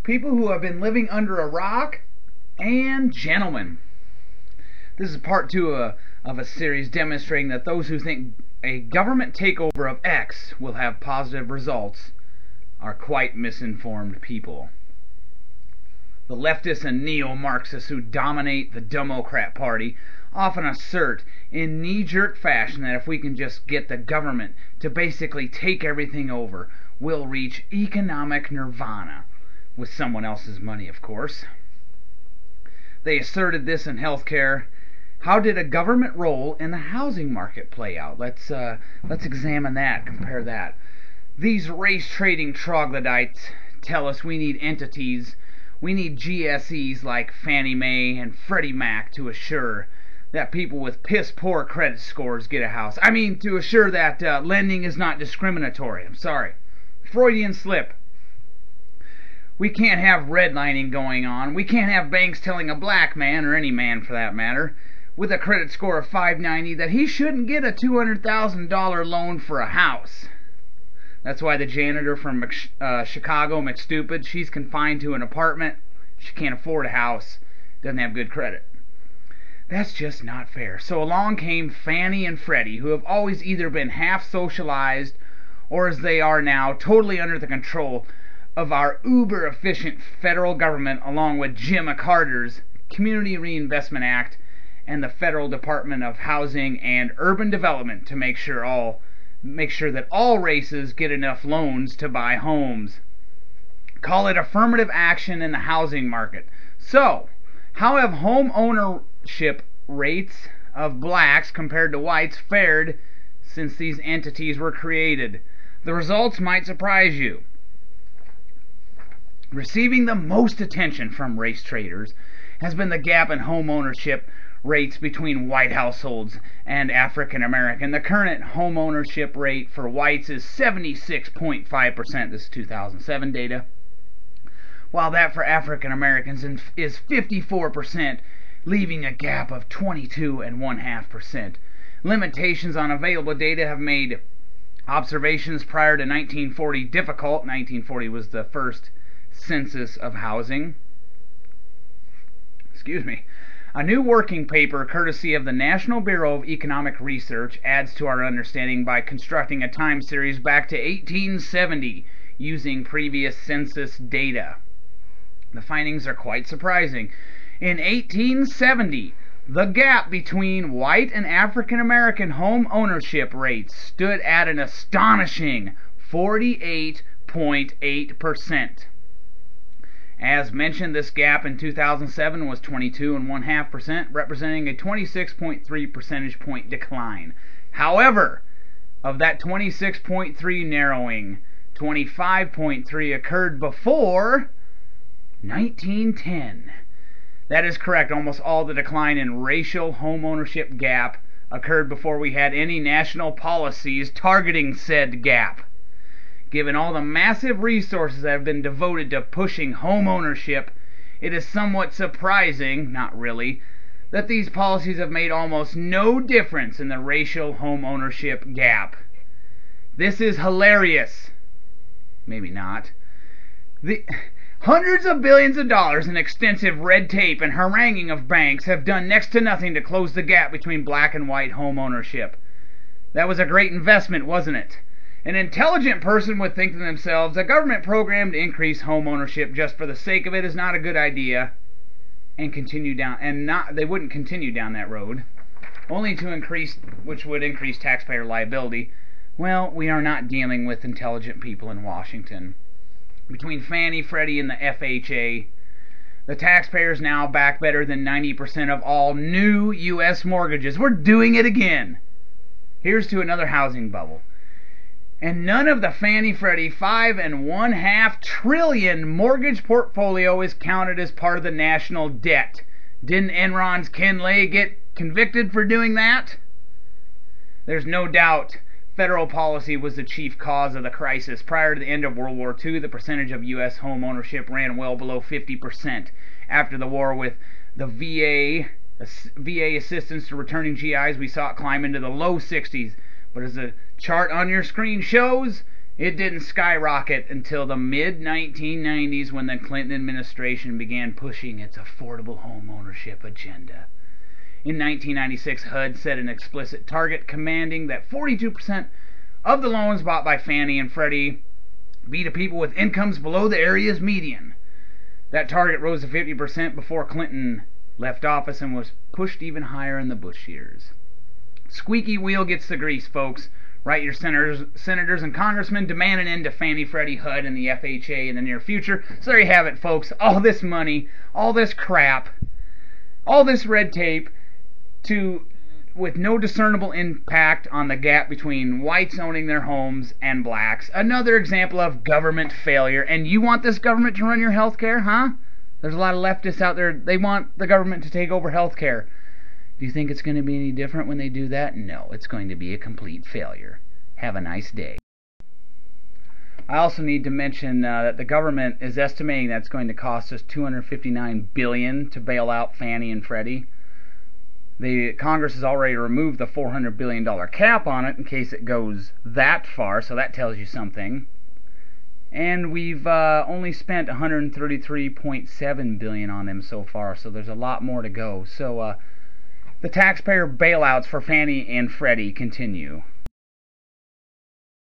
people who have been living under a rock, and gentlemen. This is part two of a series demonstrating that those who think a government takeover of X will have positive results are quite misinformed people. The leftists and neo-Marxists who dominate the Democrat Party often assert in knee-jerk fashion that if we can just get the government to basically take everything over, we'll reach economic nirvana, with someone else's money, of course. They asserted this in healthcare. How did a government role in the housing market play out? Let's examine that, compare that. These race-trading troglodytes tell us we need entities, we need GSEs like Fannie Mae and Freddie Mac to assure that people with piss-poor credit scores get a house. I mean, to assure that lending is not discriminatory. I'm sorry. Freudian slip. We can't have redlining going on. We can't have banks telling a black man, or any man for that matter, with a credit score of 590 that he shouldn't get a $200,000 loan for a house. That's why the janitor from Chicago, McStupid, she's confined to an apartment. She can't afford a house. Doesn't have good credit. That's just not fair. So along came Fannie and Freddie, who have always either been half socialized or, as they are now, totally under the control of our uber-efficient federal government, along with Jim Carter's Community Reinvestment Act and the Federal Department of Housing and Urban Development to make sure that all races get enough loans to buy homes. Call it affirmative action in the housing market. So, how have home ownership rates of blacks compared to whites fared since these entities were created? The results might surprise you. Receiving the most attention from race traders has been the gap in home ownership rates between white households and African American. The current home ownership rate for whites is 76.5%. This is 2007 data. While that for African Americans is 54%, leaving a gap of 22.5%. Limitations on available data have made observations prior to 1940 difficult. 1940 was the first census of housing. Excuse me. A new working paper, courtesy of the National Bureau of Economic Research, adds to our understanding by constructing a time series back to 1870 using previous census data. The findings are quite surprising. In 1870, the gap between white and African American home ownership rates stood at an astonishing 48.8%. As mentioned, this gap in 2007 was 22.5%, representing a 26.3 percentage point decline. However, of that 26.3 narrowing, 25.3 occurred before 1910. That is correct. Almost all the decline in racial home ownership gap occurred before we had any national policies targeting said gap. Given all the massive resources that have been devoted to pushing home ownership, it is somewhat surprising, not really, that these policies have made almost no difference in the racial home ownership gap. This is hilarious. Maybe not. The hundreds of billions of dollars in extensive red tape and haranguing of banks have done next to nothing to close the gap between black and white home ownership. That was a great investment, wasn't it? An intelligent person would think to themselves, a government program to increase home ownership just for the sake of it is not a good idea, and they wouldn't continue down that road, only to increase, which would increase taxpayer liability. Well, we are not dealing with intelligent people in Washington. Between Fannie, Freddie, and the FHA, the taxpayers now back better than 90% of all new U.S. mortgages. We're doing it again. Here's to another housing bubble. And none of the Fannie Freddie $5.5 trillion mortgage portfolio is counted as part of the national debt. Didn't Enron's Ken Lay get convicted for doing that? There's no doubt federal policy was the chief cause of the crisis. Prior to the end of World War II, the percentage of U.S. home ownership ran well below 50%. After the war, with the VA assistance to returning GIs, we saw it climb into the low 60s. But as the chart on your screen shows, It didn't skyrocket until the mid-1990s when the Clinton administration began pushing its affordable home ownership agenda. In 1996, HUD set an explicit target commanding that 42% of the loans bought by Fannie and Freddie be to people with incomes below the area's median. That target rose to 50% before Clinton left office and was pushed even higher in the Bush years. Squeaky wheel gets the grease, folks. Write your senators and congressmen, demand an end to Fannie, Freddie, HUD, and the FHA in the near future. So there you have it, folks. All this money, all this crap, all this red tape, with no discernible impact on the gap between whites owning their homes and blacks. Another example of government failure. And you want this government to run your health care, huh? There's a lot of leftists out there. They want the government to take over health care. Do you think it's going to be any different when they do that? No, it's going to be a complete failure. Have a nice day. I also need to mention that the government is estimating that it's going to cost us $259 billion to bail out Fannie and Freddie. The Congress has already removed the $400 billion cap on it in case it goes that far, so that tells you something. And we've only spent $133.7 billion on them so far, so there's a lot more to go. So the taxpayer bailouts for Fannie and Freddie continue.